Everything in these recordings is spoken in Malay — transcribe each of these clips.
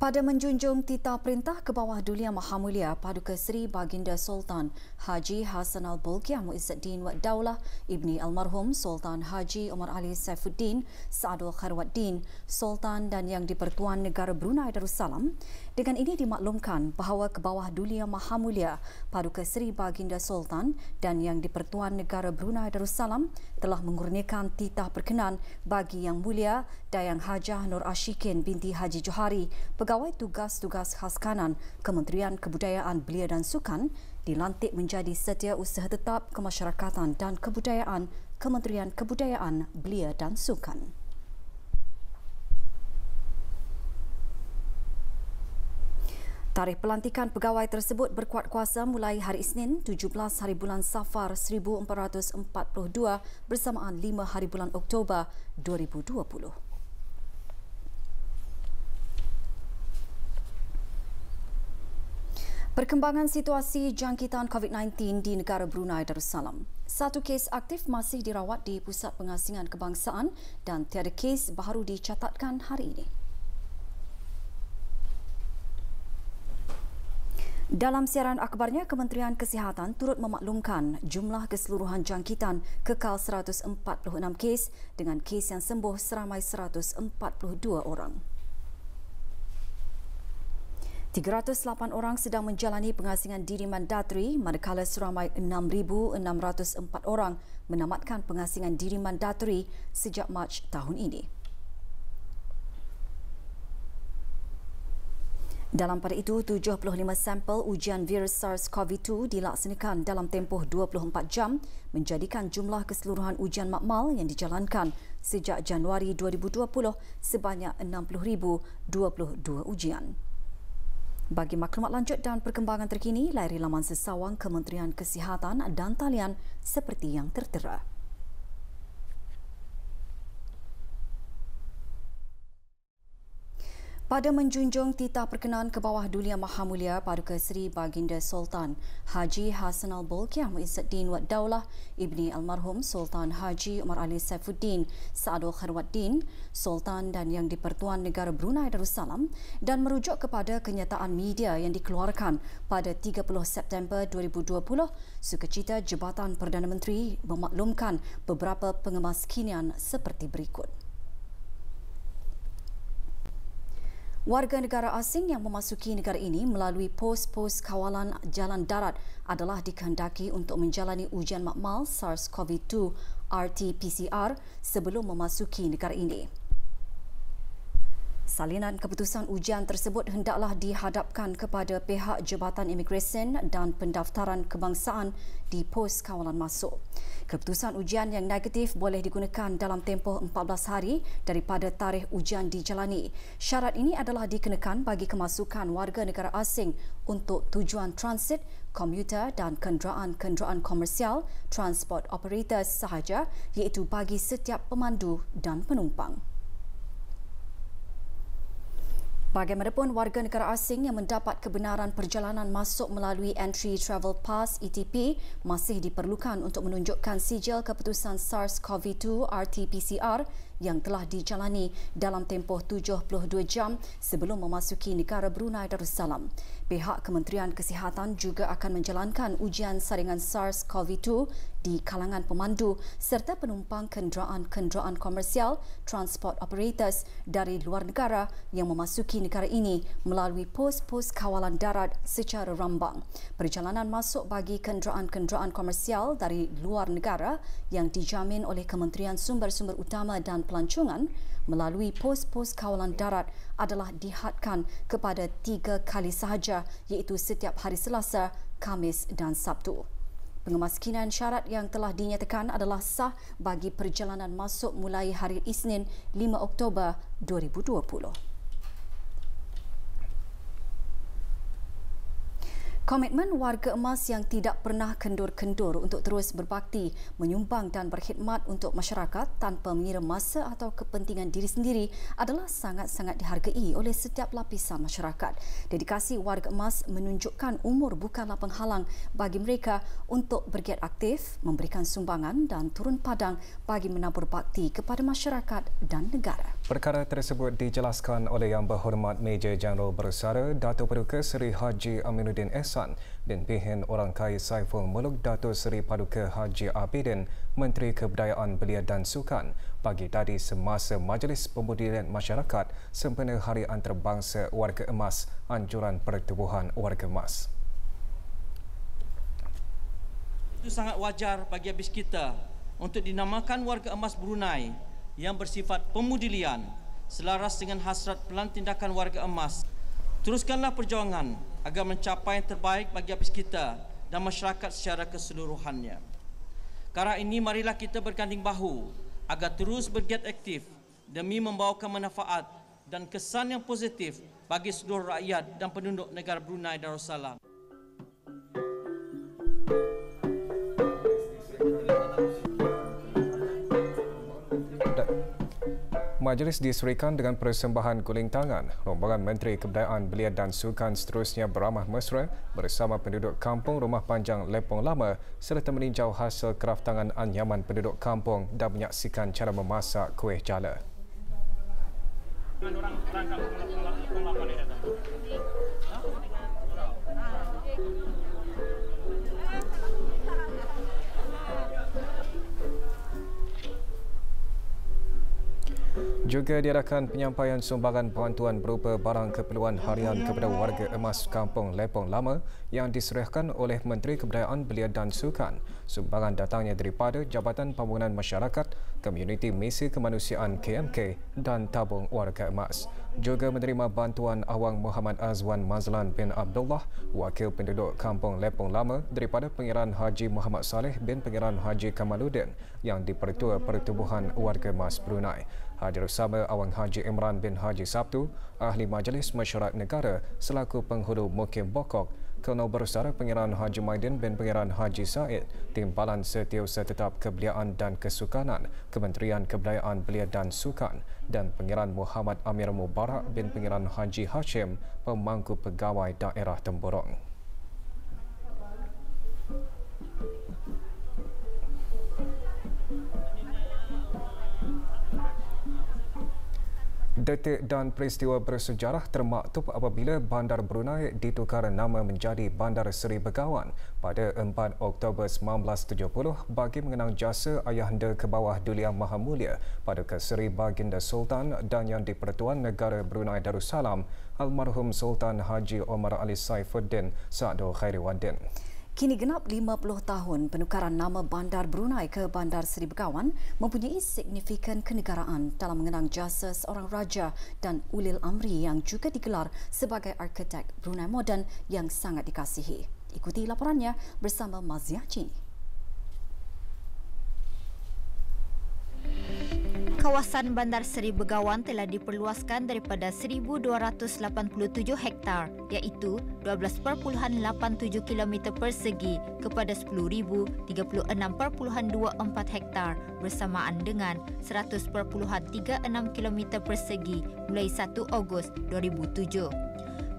Pada menjunjung titah perintah ke bawah Dulia Mahamulia Paduka Seri Baginda Sultan Haji Hassan Al-Bolkiah Muizzuddin Wad Daulah Ibni Almarhum Sultan Haji Omar Ali Saifuddin Saadul Khairwaddin Sultan dan Yang di-Pertuan Negara Brunei Darussalam. Dengan ini dimaklumkan bahawa ke bawah Dulia Mahamulia Paduka Seri Baginda Sultan dan Yang di-Pertuan Negara Brunei Darussalam telah mengurniakan titah perkenan bagi Yang Mulia Dayang Hajah Nur Ashikin binti Haji Johari, Pegawai Tugas-Tugas Khas Kanan Kementerian Kebudayaan Belia dan Sukan, dilantik menjadi Setiausaha Tetap Kemasyarakatan dan Kebudayaan Kementerian Kebudayaan Belia dan Sukan. Tarikh pelantikan pegawai tersebut berkuat kuasa mulai hari Isnin 17 hari bulan Safar 1442 bersamaan 5 hari bulan Oktober 2020. Perkembangan situasi jangkitan COVID-19 di negara Brunei Darussalam. Satu kes aktif masih dirawat di Pusat Pengasingan Kebangsaan dan tiada kes baru dicatatkan hari ini. Dalam siaran akhbarnya, Kementerian Kesihatan turut memaklumkan jumlah keseluruhan jangkitan kekal 146 kes dengan kes yang sembuh seramai 142 orang. 308 orang sedang menjalani pengasingan diri mandatri manakala seramai 6,604 orang menamatkan pengasingan diri mandatri sejak Mac tahun ini. Dalam pada itu, 75 sampel ujian virus SARS-CoV-2 dilaksanakan dalam tempoh 24 jam menjadikan jumlah keseluruhan ujian makmal yang dijalankan sejak Januari 2020 sebanyak 60,022 ujian. Bagi maklumat lanjut dan perkembangan terkini, layari laman sesawang Kementerian Kesihatan dan talian seperti yang tertera. Pada menjunjung titah perkenan ke bawah Dulia Mahamulia Paduka Seri Baginda Sultan Haji Hassan Al-Bolkiah Muizzuddin Wad Daulah Ibni Almarhum Sultan Haji Omar Ali Saifuddin Saadul Khairwaddin Sultan dan Yang di-Pertuan Negara Brunei Darussalam dan merujuk kepada kenyataan media yang dikeluarkan pada 30 September 2020, sukacita Jabatan Perdana Menteri memaklumkan beberapa pengemaskinian seperti berikut. Warga negara asing yang memasuki negara ini melalui pos-pos kawalan jalan darat adalah dikehendaki untuk menjalani ujian makmal SARS-CoV-2 RT-PCR sebelum memasuki negara ini. Salinan keputusan ujian tersebut hendaklah dihadapkan kepada pihak Jabatan Imigresen dan Pendaftaran Kebangsaan di pos kawalan masuk. Keputusan ujian yang negatif boleh digunakan dalam tempoh 14 hari daripada tarikh ujian dijalani. Syarat ini adalah dikenakan bagi kemasukan warga negara asing untuk tujuan transit, komuter dan kenderaan-kenderaan komersial, transport operators sahaja, iaitu bagi setiap pemandu dan penumpang. Bagaimanapun, warga negara asing yang mendapat kebenaran perjalanan masuk melalui Entry Travel Pass ETP masih diperlukan untuk menunjukkan sijil keputusan SARS-CoV-2 RT-PCR yang telah dijalani dalam tempoh 72 jam sebelum memasuki negara Brunei Darussalam. Pihak Kementerian Kesihatan juga akan menjalankan ujian saringan SARS-CoV-2 di kalangan pemandu serta penumpang kenderaan-kenderaan komersial, transport operators dari luar negara yang memasuki negara ini melalui pos-pos kawalan darat secara rambang. Perjalanan masuk bagi kenderaan-kenderaan komersial dari luar negara yang dijamin oleh Kementerian Sumber-Sumber Utama dan Pelancongan melalui pos-pos kawalan darat adalah dihadkan kepada 3 kali sahaja, iaitu setiap hari Selasa, Khamis dan Sabtu. Pengemaskinan syarat yang telah dinyatakan adalah sah bagi perjalanan masuk mulai hari Isnin 5 Oktober 2020. Komitmen warga emas yang tidak pernah kendur-kendur untuk terus berbakti, menyumbang dan berkhidmat untuk masyarakat tanpa mengira masa atau kepentingan diri sendiri adalah sangat-sangat dihargai oleh setiap lapisan masyarakat. Dedikasi warga emas menunjukkan umur bukanlah penghalang bagi mereka untuk bergiat aktif, memberikan sumbangan dan turun padang bagi menabur bakti kepada masyarakat dan negara. Perkara tersebut dijelaskan oleh Yang Berhormat Major Jeneral Bersara Dato' Paduka Seri Haji Aminuddin Ehsan bin Pihin Orang Kaya Saiful Muluk Dato' Seri Paduka Haji Abidin, Menteri Kebudayaan Belia dan Sukan, pagi tadi semasa Majlis Pembudidayaan Masyarakat sempena Hari Antarabangsa Warga Emas Anjuran Pertubuhan Warga Emas. Itu sangat wajar bagi habis kita untuk dinamakan Warga Emas Brunei yang bersifat pemudilian selaras dengan hasrat pelan tindakan warga emas. Teruskanlah perjuangan agar mencapai yang terbaik bagi habis kita dan masyarakat secara keseluruhannya. Karena ini marilah kita berganding bahu agar terus bergiat aktif demi membawakan manfaat dan kesan yang positif bagi seluruh rakyat dan penduduk negara Brunei Darussalam. Majlis disurikan dengan persembahan guling tangan. Rombongan Menteri Kebudayaan Belia dan Sukan seterusnya beramah mesra bersama penduduk kampung Rumah Panjang Lepong Lama serta meninjau hasil kraftangan anyaman penduduk kampung dan menyaksikan cara memasak kuih jala. Juga diadakan penyampaian sumbangan bantuan berupa barang keperluan harian kepada warga emas Kampung Lepong Lama yang diserahkan oleh Menteri Kebudayaan Belia dan Sukan. Sumbangan datangnya daripada Jabatan Pembangunan Masyarakat, Komuniti Misi Kemanusiaan KMK dan Tabung Warga Emas. Juga menerima bantuan Awang Muhammad Azwan Mazlan bin Abdullah, wakil penduduk Kampung Lepong Lama daripada Pengiran Haji Muhammad Saleh bin Pengiran Haji Kamaluddin yang di-Pertua Pertubuhan Warga Emas Brunei. Hadir bersama Awang Haji Imran bin Haji Sabtu, Ahli Majlis Mesyuarat Negara selaku penghulu Mukim Bokok, Kolonel Bersara Pengiran Haji Maidin bin Pengiran Haji Said, Timbalan Setiausaha Tetap Kebeliaan dan Kesukanan, Kementerian Kebudayaan Belia dan Sukan dan Pengiran Muhammad Amir Mubarak bin Pengiran Haji Hashim, Pemangku Pegawai Daerah Temburong. Detik dan peristiwa bersejarah termaktub apabila Bandar Brunei ditukar nama menjadi Bandar Seri Begawan pada 4 Oktober 1970 bagi mengenang jasa Ayahanda ke bawah Duli Yang Maha Mulia Paduka Seri Baginda Sultan dan Yang di-Pertuan Negara Brunei Darussalam Almarhum Sultan Haji Omar Ali Saifuddin Sa'dul Khairiwaddin. Kini genap 50 tahun penukaran nama Bandar Brunei ke Bandar Seri Begawan mempunyai signifikan kenegaraan dalam mengenang jasa seorang raja dan ulil amri yang juga digelar sebagai arkitek Brunei moden yang sangat dikasihi. Ikuti laporannya bersama Mazia Cini. Kawasan Bandar Seri Begawan telah diperluaskan daripada 1,287 hektar iaitu 12.87 km persegi kepada 10,036.24 hektar bersamaan dengan 100.36 km persegi mulai 1 Ogos 2007.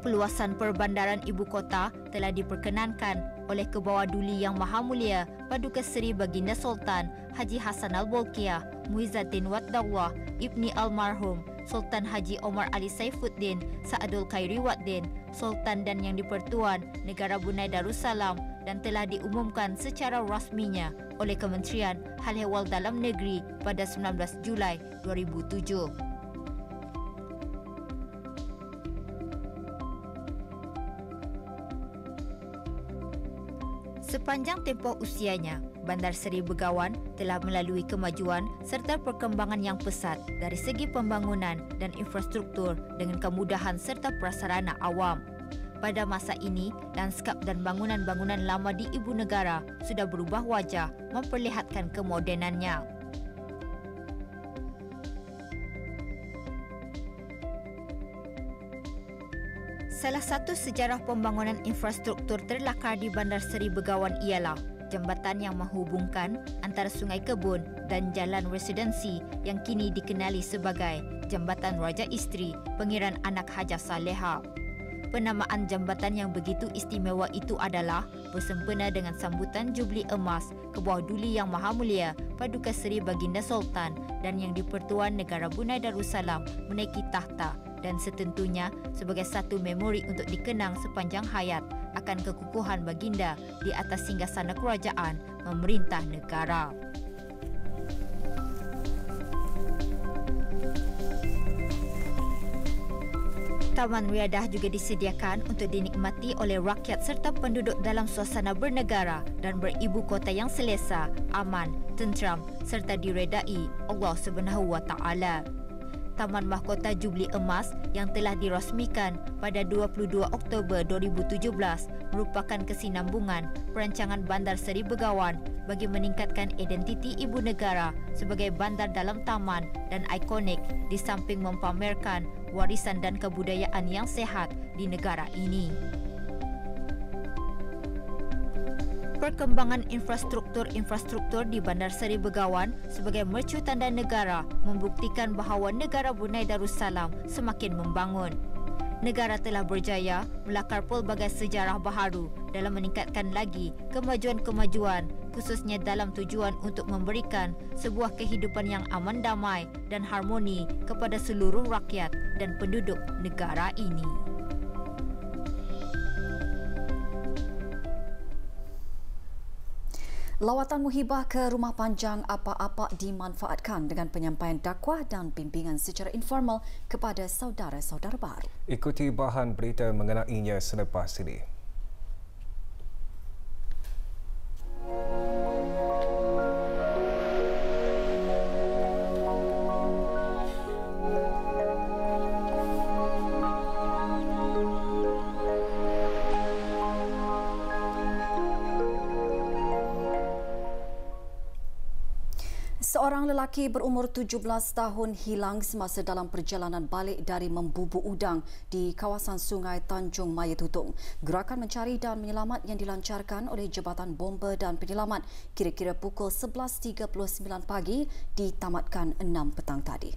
Peluasan perbandaran ibu kota telah diperkenankan oleh Kebawah Duli Yang Maha Mulia Paduka Seri Baginda Sultan Haji Hassan Al-Bolkiah Muizzaddin Waddallah Ibni Almarhum Sultan Haji Omar Ali Saifuddin Sa'dul Khairiwaddin Sultan dan Yang di-Pertuan Negara Brunei Darussalam dan telah diumumkan secara rasminya oleh Kementerian Hal Ehwal Dalam Negeri pada 19 Julai 2007. Sepanjang tempoh usianya, Bandar Seri Begawan telah melalui kemajuan serta perkembangan yang pesat dari segi pembangunan dan infrastruktur dengan kemudahan serta prasarana awam. Pada masa ini, lanskap dan bangunan-bangunan lama di ibu negara sudah berubah wajah memperlihatkan kemodenannya. Salah satu sejarah pembangunan infrastruktur terlakar di Bandar Seri Begawan ialah jambatan yang menghubungkan antara Sungai Kebun dan Jalan Residensi yang kini dikenali sebagai Jambatan Raja Isteri Pangeran Anak Hajah Saleha. Penamaan jambatan yang begitu istimewa itu adalah bersempena dengan sambutan Jubli Emas ke bawah Duli Yang Maha Mulia Paduka Seri Baginda Sultan dan Yang di-Pertuan Negara Brunei Darussalam menaiki takhta, dan setentunya sebagai satu memori untuk dikenang sepanjang hayat akan kekukuhan baginda di atas singgasana kerajaan memerintah negara. Taman Riadah juga disediakan untuk dinikmati oleh rakyat serta penduduk dalam suasana bernegara dan beribu kota yang selesa, aman, tenteram serta diredai Allah SWT. Taman Mahkota Jubli Emas yang telah dirasmikan pada 22 Oktober 2017 merupakan kesinambungan perancangan Bandar Seri Begawan bagi meningkatkan identiti ibu negara sebagai bandar dalam taman dan ikonik di samping mempamerkan warisan dan kebudayaan yang sehat di negara ini. Perkembangan infrastruktur di Bandar Seri Begawan sebagai mercu tanda negara membuktikan bahawa negara Brunei Darussalam semakin membangun. Negara telah berjaya melakar pelbagai sejarah baharu dalam meningkatkan lagi kemajuan-kemajuan, khususnya dalam tujuan untuk memberikan sebuah kehidupan yang aman, damai dan harmoni kepada seluruh rakyat dan penduduk negara ini. Lawatan Muhibah ke Rumah Panjang Apak-Apak dimanfaatkan dengan penyampaian dakwah dan bimbingan secara informal kepada saudara-saudara baru. Ikuti bahan berita mengenainya selepas ini. Seorang lelaki berumur 17 tahun hilang semasa dalam perjalanan balik dari membubuk udang di kawasan Sungai Tanjung Maya Tutong. Gerakan mencari dan menyelamat yang dilancarkan oleh Jabatan Bomba dan Penyelamat kira-kira pukul 11.39 pagi ditamatkan 6 petang tadi.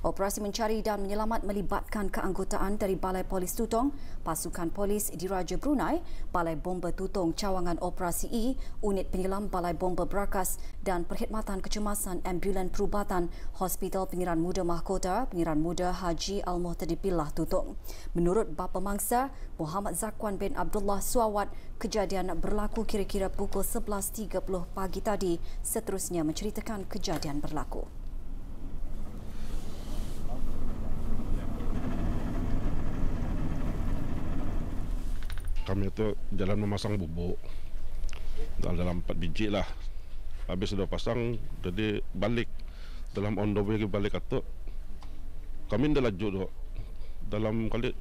Operasi mencari dan menyelamat melibatkan keanggotaan dari Balai Polis Tutong, Pasukan Polis Diraja Brunei, Balai Bomba Tutong Cawangan Operasi E, Unit Penyelam Balai Bomba Berakas dan Perkhidmatan Kecemasan Ambulan Perubatan Hospital Pengiran Muda Mahkota Pengiran Muda Haji Al-Muhtadi Billah Tutong. Menurut Bapa Mangsa, Muhammad Zakwan bin Abdullah Suawat, kejadian berlaku kira-kira pukul 11.30 pagi tadi, seterusnya menceritakan kejadian berlaku. Kami itu jalan memasang bubuk dalam 4 biji lah. Habis sudah pasang, jadi balik dalam on the way balik atau kami dah laju dok. Dalam kali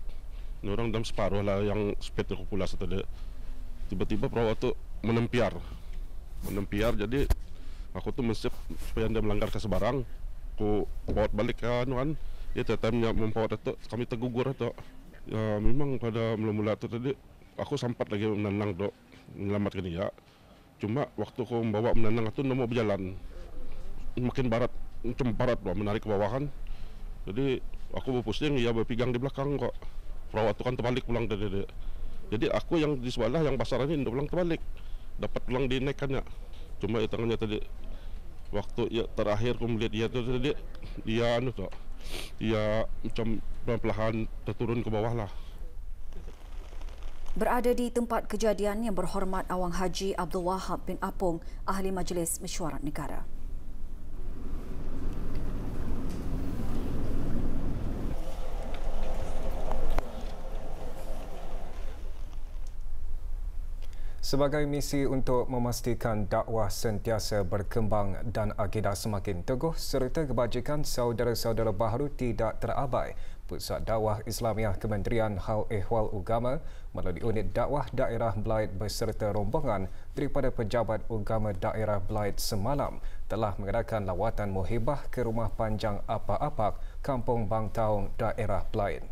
orang dalam separuh lah yang speed populasi tadi. Tiba-tiba perahu tu menempiar, jadi aku tu mesti supaya dia melanggar ke sebarang. Aku bawa balik kan, dia tetapnya membawa itu kami tergugur atau ya memang pada mula-mula tu tadi. Aku sempat lagi menenang dok, menyelamatkan dia. Cuma waktu aku membawa menenang itu mau berjalan makin barat, macam barat loh, menarik ke bawah kan. Jadi aku berpusing, ia berpegang di belakang kok. Perahu itu kan terbalik pulang tadi. Jadi aku yang di sebelah yang basar ini pulang terbalik, dapat pulang dinaikkannya. Cuma ya tangannya tadi waktu ya terakhir aku melihat dia tu tadi dia dok, dia macam perlahan terturun ke bawah lah. Berada di tempat kejadian Yang Berhormat Awang Haji Abdul Wahab bin Apong, Ahli Majlis Mesyuarat Negara. Sebagai misi untuk memastikan dakwah sentiasa berkembang dan akidah semakin teguh serta kebajikan saudara-saudara baharu tidak terabai, Pusat Dakwah Islamiah Kementerian Hal Ehwal Ugama melalui unit dakwah daerah Belait beserta rombongan daripada Pejabat Ugama Daerah Belait semalam telah mengadakan lawatan muhibah ke Rumah Panjang Apak-Apak, Kampung Bang Taung, daerah Belait.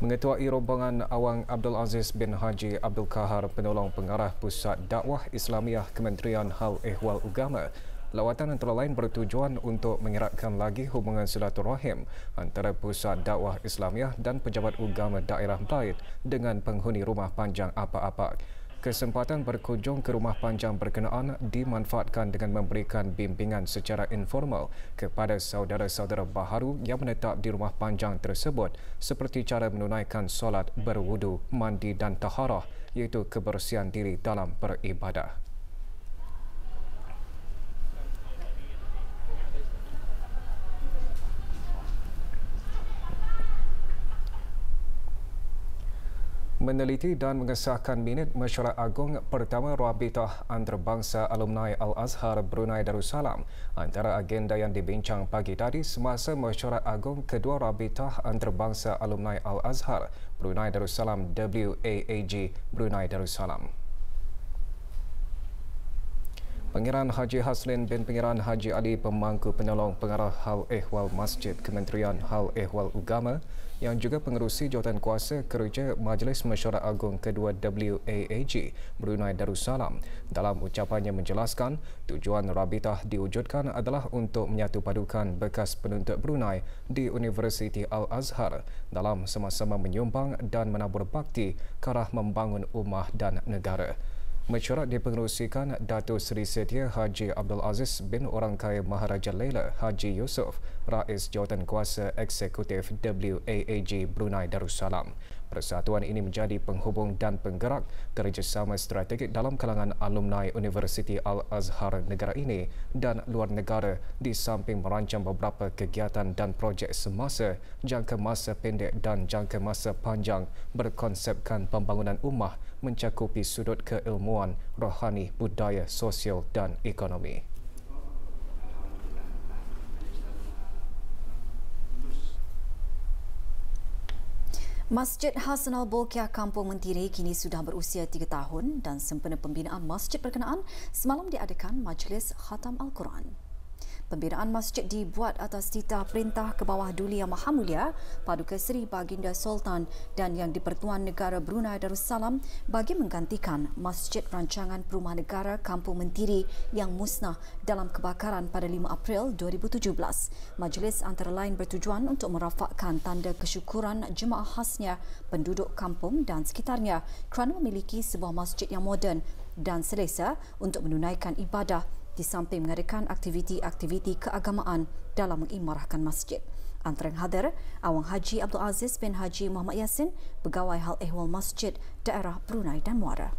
Mengetuai rombongan Awang Abdul Aziz bin Haji Abdul Kahar, penolong pengarah Pusat Dakwah Islamiah Kementerian Hal Ehwal Agama. Lawatan antara lain bertujuan untuk mengeratkan lagi hubungan silaturahim antara Pusat Dakwah Islamiah dan pejabat agama daerah Blaid dengan penghuni rumah panjang apa-apa. Kesempatan berkunjung ke rumah panjang berkenaan dimanfaatkan dengan memberikan bimbingan secara informal kepada saudara-saudara baharu yang menetap di rumah panjang tersebut seperti cara menunaikan solat, berwudu, mandi dan taharah, iaitu kebersihan diri dalam beribadah. Meneliti dan mengesahkan minit mesyuarat agung pertama Rabitah Antarabangsa Alumni Al-Azhar Brunei Darussalam. Antara agenda yang dibincang pagi tadi semasa mesyuarat agung kedua Rabitah Antarabangsa Alumni Al-Azhar Brunei Darussalam WAAG Brunei Darussalam. Pangeran Haji Haslin bin Pangeran Haji Ali Pemangku Penolong Pengarah Hal Ehwal Masjid Kementerian Hal Ehwal Agama yang juga pengerusi jawatankuasa kerja Majlis Mesyuarat Agung kedua WAAG Brunei Darussalam dalam ucapannya menjelaskan tujuan Rabitah diwujudkan adalah untuk menyatupadukan bekas penuntut Brunei di Universiti Al-Azhar dalam sama-sama menyumbang dan menabur bakti ke arah membangun ummah dan negara. Mesyuarat dipengerusikan Datuk Seri Setia Haji Abdul Aziz bin Orang Kaya Maharaja Laila Haji Yusof, Rais Jawatankuasa Eksekutif WAAG Brunei Darussalam. Persatuan ini menjadi penghubung dan penggerak kerjasama strategik dalam kalangan alumni Universiti Al-Azhar negara ini dan luar negara di samping merancang beberapa kegiatan dan projek semasa, jangka masa pendek dan jangka masa panjang berkonsepkan pembangunan ummah mencakupi sudut keilmuan, rohani, budaya, sosial dan ekonomi. Masjid Hasan Al-Bolkiah Kampung Mentiri kini sudah berusia 3 tahun dan sempena pembinaan masjid berkenaan semalam diadakan Majlis Khatam Al-Quran. Pembinaan masjid dibuat atas titah Perintah ke bawah Duli Yang Maha Mulia Paduka Seri Baginda Sultan dan Yang di-Pertuan Negara Brunei Darussalam bagi menggantikan Masjid Rancangan Perumahan Negara Kampung Mentiri yang musnah dalam kebakaran pada 5 April 2017. Majlis antara lain bertujuan untuk merafakkan tanda kesyukuran jemaah khasnya penduduk kampung dan sekitarnya kerana memiliki sebuah masjid yang moden dan selesa untuk menunaikan ibadah di samping mengadakan aktiviti-aktiviti keagamaan dalam mengimarahkan masjid. Antara yang hadir, Awang Haji Abdul Aziz bin Haji Muhammad Yassin, Pegawai Hal Ehwal Masjid Daerah Brunei dan Muara.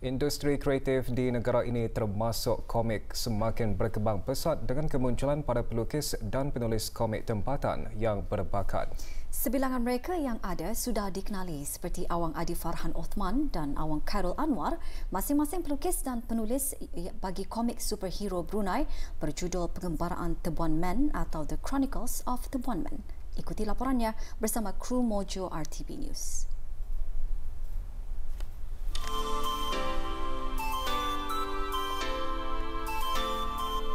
Industri kreatif di negara ini termasuk komik semakin berkembang pesat dengan kemunculan para pelukis dan penulis komik tempatan yang berbakat. Sebilangan mereka yang ada sudah dikenali seperti Awang Adi Farhan Othman dan Awang Khairul Anwar, masing-masing pelukis dan penulis bagi komik superhero Brunei berjudul Pengembaraan Tebuan Man atau The Chronicles of Tebuan Man. Ikuti laporannya bersama kru Mojo RTB News.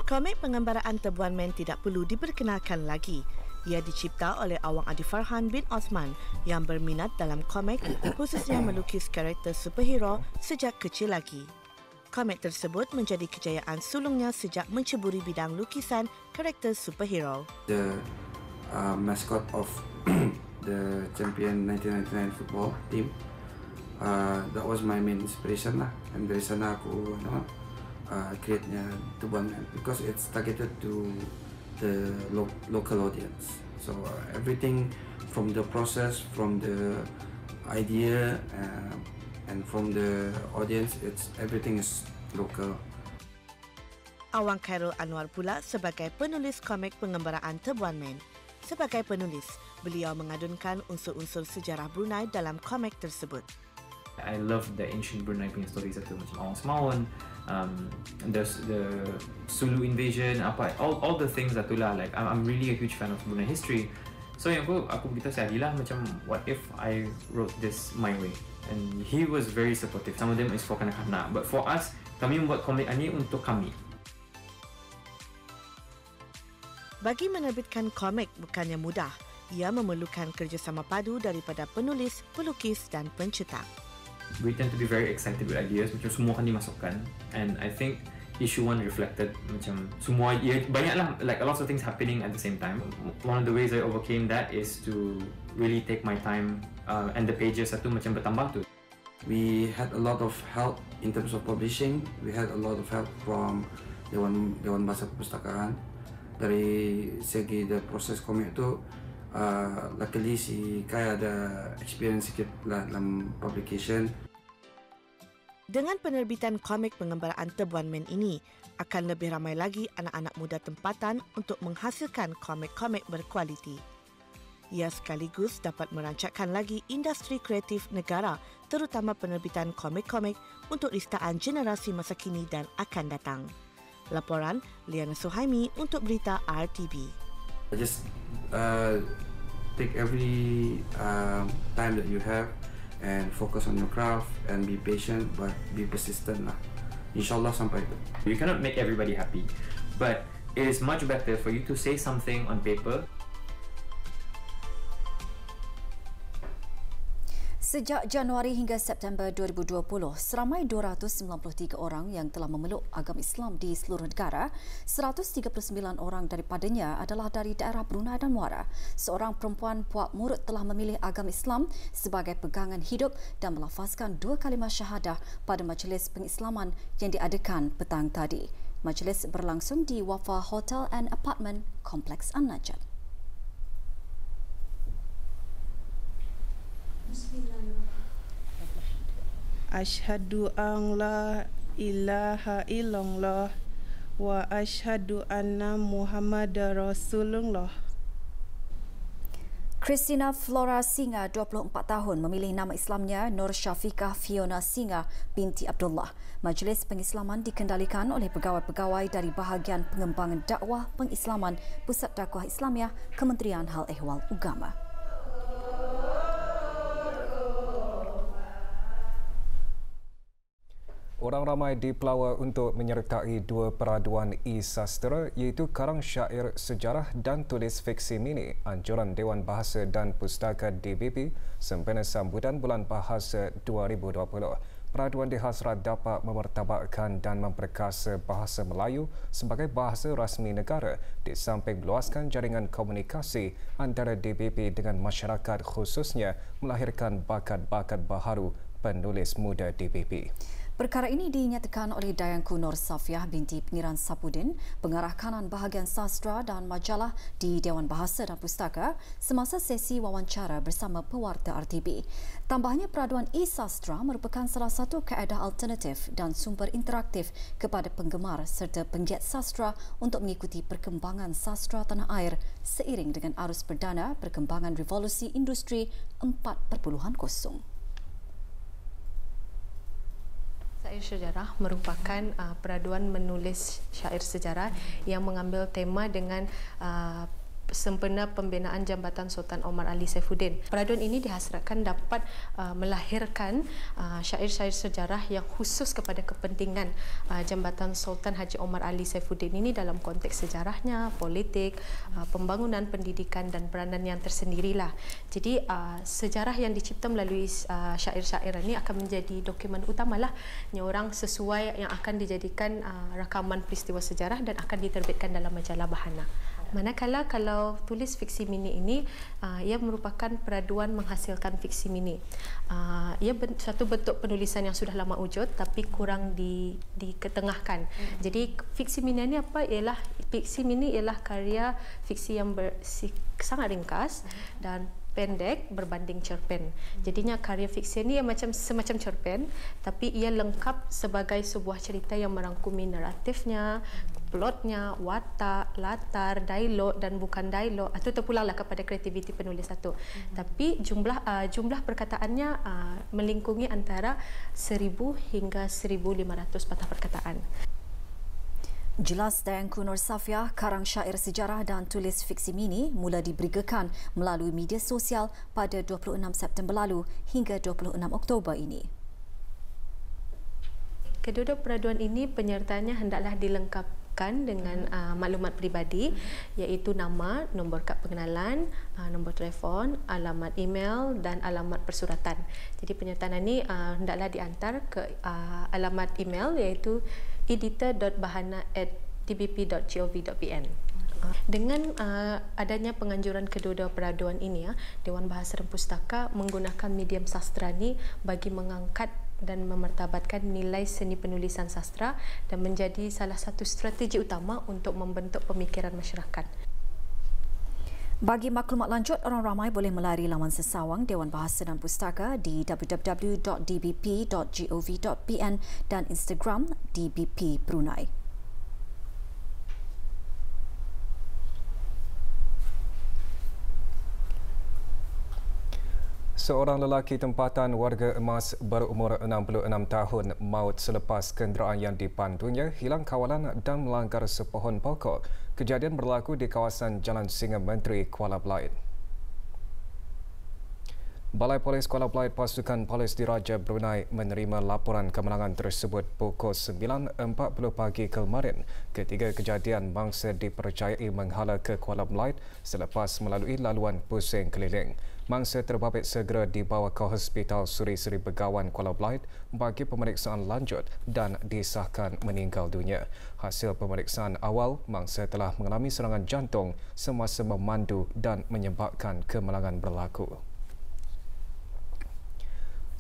Komik Pengembaraan Tebuan Man tidak perlu diperkenalkan lagi. Ia dicipta oleh Awang Adi Farhan bin Osman yang berminat dalam komik, khususnya melukis karakter superhero sejak kecil lagi. Komik tersebut menjadi kejayaan sulungnya sejak menceburi bidang lukisan karakter superhero. The mascot of the champion 1999 football team. That was my main inspiration lah. And dari sana aku create-nya Tebuan Man because it's targeted to the local audience. So everything from the process, from the idea, and from the audience, everything is local. Awang Khairul Anwar pula sebagai penulis komik Pengembaraan Tebuan Man. Sebagai penulis, beliau mengadunkan unsur-unsur sejarah Brunei dalam komik tersebut. I love the ancient Brunei punya stories itu macam Awang Semaun, there's the Sulu invasion, all the things itulah. Like I'm really a huge fan of Brunei history. So yang aku beritahu si Adilah macam what if I wrote this my way, and he was very supportive. Some of them is for kanak-kanak, but for us, kami membuat komik ini untuk kami. Bagi menerbitkan komik bukannya mudah. Ia memerlukan kerjasama padu daripada penulis, pelukis dan pencetak. We tend to be very excited with ideas, macam semua kan dimasukkan, and I think issue 1 reflected macam semua, banyaklah, like a lot of things happening at the same time. One of the ways I overcame that is to really take my time, and the pages satu macam bertambah tu. We had a lot of help in terms of publishing. We had a lot of help from Dewan Bahasa Perpustakaan. Dari segi proses komik tu, luckily si Kai ada experience sikit lah dalam publication. Dengan penerbitan komik pengembaraan Tebuan Men ini, akan lebih ramai lagi anak-anak muda tempatan untuk menghasilkan komik-komik berkualiti. Ia sekaligus dapat merancangkan lagi industri kreatif negara, terutama penerbitan komik-komik untuk listaan generasi masa kini dan akan datang. Laporan Liana Suhaimi untuk Berita RTB. Just take every time that you have and focus on your craft and be patient but be persistent lah. InsyaAllah sampai tu. You cannot make everybody happy, but it is much better for you to say something on paper. Sejak Januari hingga September 2020, seramai 293 orang yang telah memeluk agama Islam di seluruh negara, 139 orang daripadanya adalah dari daerah Brunei dan Muara. Seorang perempuan Puak Murut telah memilih agama Islam sebagai pegangan hidup dan melafazkan 2 kalimah syahadah pada majlis pengislaman yang diadakan petang tadi. Majlis berlangsung di Wafa Hotel and Apartment, Kompleks An-Najat. Asyhadu an la ilaha illallah wa asyhadu anna Muhammadar Rasulullah. Christina Flora Singa, 24 tahun, memilih nama Islamnya Nur Syafiqah Fiona Singa binti Abdullah. Majlis pengislaman dikendalikan oleh pegawai-pegawai dari Bahagian Pengembangan Dakwah Pengislaman Pusat Dakwah Islamiah Kementerian Hal Ehwal Agama. Orang ramai dipelawa untuk menyertai 2 peraduan e-sastra iaitu karang syair sejarah dan tulis fiksi mini Anjuran Dewan Bahasa dan Pustaka DBP sempena sambutan Bulan Bahasa 2020. Peraduan dihasrat dapat memertabakkan dan memperkasa bahasa Melayu sebagai bahasa rasmi negara di samping meluaskan jaringan komunikasi antara DBP dengan masyarakat, khususnya melahirkan bakat-bakat baharu penulis muda DBP. Perkara ini dinyatakan oleh Dayangku Nur Safiah binti Pengiran Sapudin, pengarah kanan bahagian sastra dan majalah di Dewan Bahasa dan Pustaka semasa sesi wawancara bersama pewarta RTB. Tambahnya, peraduan e-sastra merupakan salah satu kaedah alternatif dan sumber interaktif kepada penggemar serta penggiat sastra untuk mengikuti perkembangan sastra tanah air seiring dengan arus perdana perkembangan revolusi industri 4.0. Syair sejarah merupakan peraduan menulis syair sejarah yang mengambil tema dengan sempena pembinaan Jambatan Sultan Omar Ali Saifuddin. Peraduan ini dihasratkan dapat melahirkan syair-syair sejarah yang khusus kepada kepentingan Jambatan Sultan Haji Omar Ali Saifuddin ini dalam konteks sejarahnya, politik, pembangunan pendidikan dan peranan yang tersendirilah. Jadi sejarah yang dicipta melalui syair-syair ini akan menjadi dokumen utamalah yang orang sesuai yang akan dijadikan rakaman peristiwa sejarah dan akan diterbitkan dalam majalah Bahana. Manakala kalau tulis fiksi mini ini, ia merupakan peraduan menghasilkan fiksi mini. Ia satu bentuk penulisan yang sudah lama wujud tapi kurang diketengahkan. Jadi fiksi mini ini apa? Fiksi mini ialah karya fiksi yang sangat ringkas dan pendek berbanding cerpen. Jadinya karya fiksi ini ia semacam cerpen tapi ia lengkap sebagai sebuah cerita yang merangkumi naratifnya, plotnya, watak, latar, dialog dan bukan dialog. Itu terpulanglah kepada kreativiti penulis satu. Tapi jumlah perkataannya melingkungi antara 1000 hingga 1500 patah perkataan. Jelas Dayangku Nur Safiah, karang syair sejarah dan tulis fiksi mini mula diberitakan melalui media sosial pada 26 September lalu hingga 26 Oktober ini. Kedua-dua peraduan ini penyertanya hendaklah kan dengan maklumat peribadi iaitu nama, nombor kad pengenalan, nombor telefon, alamat email dan alamat persuratan. Jadi penyertanan ini hendaklah diantar ke alamat email iaitu editor.bahana@dbp.gov.pn. Dengan adanya penganjuran kedua-dua peraduan ini, Dewan Bahasa dan Pustaka menggunakan medium sastra ni bagi mengangkat dan memartabatkan nilai seni penulisan sastra dan menjadi salah satu strategi utama untuk membentuk pemikiran masyarakat. Bagi maklumat lanjut, orang ramai boleh melari laman sesawang Dewan Bahasa dan Pustaka di www.dbp.gov.pn dan Instagram DBP Brunei. Seorang lelaki tempatan warga Emas berumur 66 tahun maut selepas kenderaan yang dipandunya hilang kawalan dan melanggar sepohon pokok. Kejadian berlaku di kawasan Jalan Singa Menteri, Kuala Belait. Balai Polis Kuala Belait Pasukan Polis Diraja Brunei menerima laporan kemenangan tersebut pukul 9.40 pagi kemarin. Ketiga kejadian mangsa dipercayai menghala ke Kuala Belait selepas melalui laluan pusing keliling. Mangsa terbabit segera dibawa ke Hospital Suri-Suri Begawan Kuala Belait bagi pemeriksaan lanjut dan disahkan meninggal dunia. Hasil pemeriksaan awal, mangsa telah mengalami serangan jantung semasa memandu dan menyebabkan kemalangan berlaku.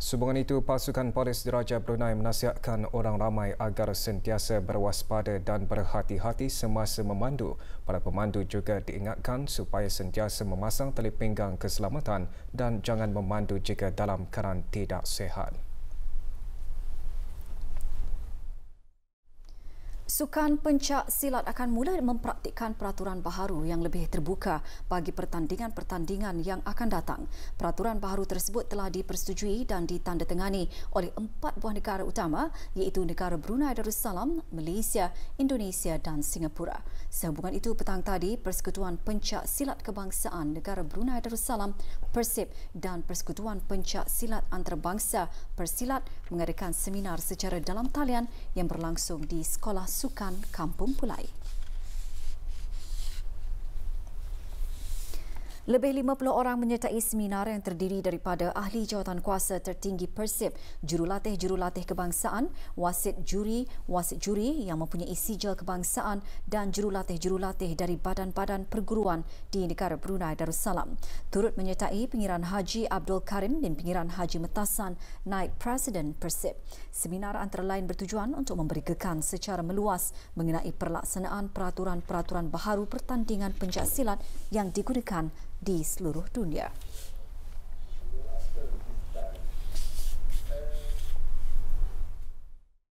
Sehubungan itu, Pasukan Polis Diraja Brunei menasihatkan orang ramai agar sentiasa berwaspada dan berhati-hati semasa memandu. Para pemandu juga diingatkan supaya sentiasa memasang tali pinggang keselamatan dan jangan memandu jika dalam keadaan tidak sihat. Sukan pencak silat akan mula mempraktikkan peraturan baharu yang lebih terbuka bagi pertandingan-pertandingan yang akan datang. Peraturan baharu tersebut telah dipersetujui dan ditandatangani oleh 4 buah negara utama iaitu negara Brunei Darussalam, Malaysia, Indonesia dan Singapura. Sehubungan itu, petang tadi, Persekutuan Pencak Silat Kebangsaan Negara Brunei Darussalam, Persib dan Persekutuan Pencak Silat Antarabangsa, Persilat mengadakan seminar secara dalam talian yang berlangsung di Sekolah Sukan Kampung Pulai. Lebih 50 orang menyertai seminar yang terdiri daripada ahli jawatankuasa tertinggi Persib, jurulatih-jurulatih kebangsaan, wasit juri yang mempunyai sijil kebangsaan dan jurulatih-jurulatih dari badan-badan perguruan di negara Brunei Darussalam. Turut menyertai Pengiran Haji Abdul Karim dan Pengiran Haji Metasan, Naib Presiden Persib. Seminar antara lain bertujuan untuk memberikan secara meluas mengenai pelaksanaan peraturan-peraturan baharu pertandingan pencaksilat yang digunakan di seluruh dunia.